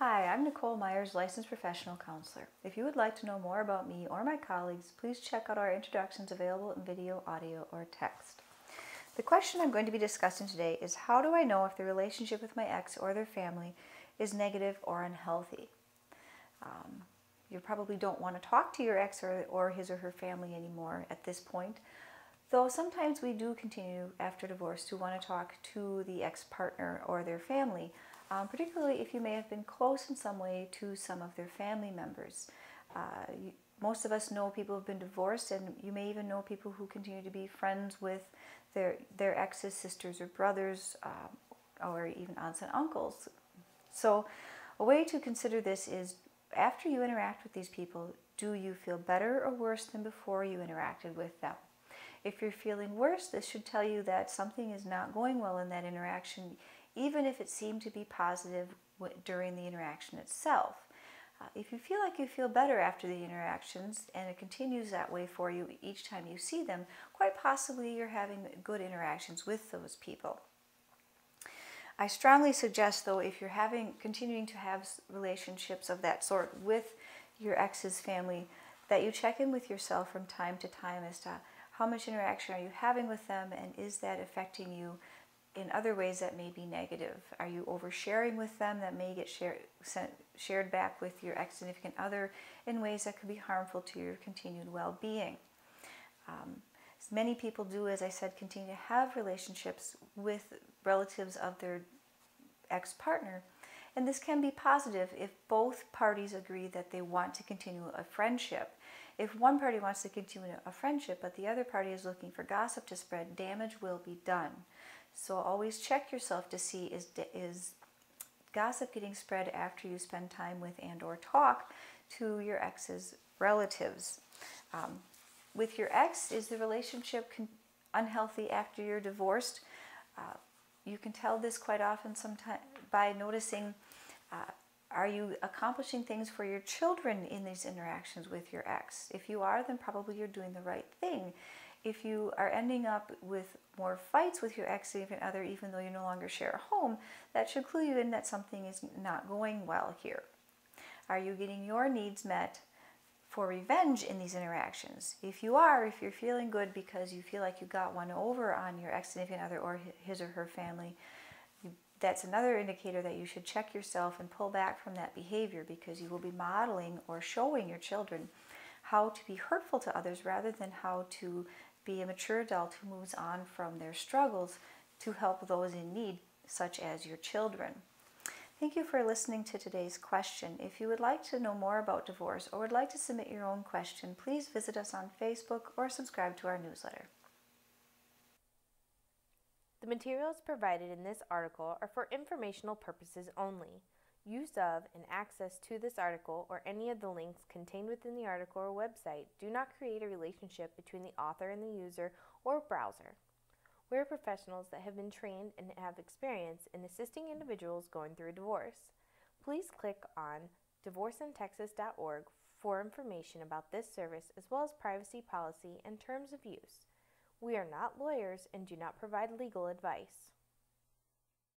Hi, I'm Nicole Myers, licensed professional counselor. If you would like to know more about me or my colleagues, please check out our introductions available in video, audio, or text. The question I'm going to be discussing today is how do I know if the relationship with my ex or their family is negative or unhealthy? You probably don't want to talk to your ex or his or her family anymore at this point, though sometimes we do continue after divorce to want to talk to the ex-partner or their family, particularly if you may have been close in some way to some of their family members. Most of us know people who have been divorced, and you may even know people who continue to be friends with their ex's sisters or brothers, or even aunts and uncles. So a way to consider this is, after you interact with these people, do you feel better or worse than before you interacted with them? If you're feeling worse, this should tell you that something is not going well in that interaction, even if it seemed to be positive during the interaction itself. If you feel like you feel better after the interactions and it continues that way for you each time you see them, quite possibly you're having good interactions with those people. I strongly suggest, though, if you're continuing to have relationships of that sort with your ex's family, that you check in with yourself from time to time as to how much interaction are you having with them, and is that affecting you in other ways that may be negative? Are you oversharing with them that may get shared back with your ex-significant other in ways that could be harmful to your continued well-being? Many people do, as I said, continue to have relationships with relatives of their ex-partner, and this can be positive if both parties agree that they want to continue a friendship. If one party wants to continue a friendship but the other party is looking for gossip to spread, damage will be done. So always check yourself to see, is gossip getting spread after you spend time with and or talk to your ex's relatives. With your ex, is the relationship unhealthy after you're divorced? You can tell this quite often sometimes by noticing, are you accomplishing things for your children in these interactions with your ex? If you are, then probably you're doing the right thing. If you are ending up with more fights with your ex-significant other, even though you no longer share a home, that should clue you in that something is not going well here. Are you getting your needs met for revenge in these interactions? If you're feeling good because you feel like you got one over on your ex-significant other or his or her family, that's another indicator that you should check yourself and pull back from that behavior, because you will be modeling or showing your children how to be hurtful to others rather than how to be a mature adult who moves on from their struggles to help those in need, such as your children. Thank you for listening to today's question. If you would like to know more about divorce or would like to submit your own question, please visit us on Facebook or subscribe to our newsletter. The materials provided in this article are for informational purposes only. Use of and access to this article or any of the links contained within the article or website do not create a relationship between the author and the user or browser. We are professionals that have been trained and have experience in assisting individuals going through a divorce. Please click on divorceintexas.org for information about this service, as well as privacy policy and terms of use. We are not lawyers and do not provide legal advice.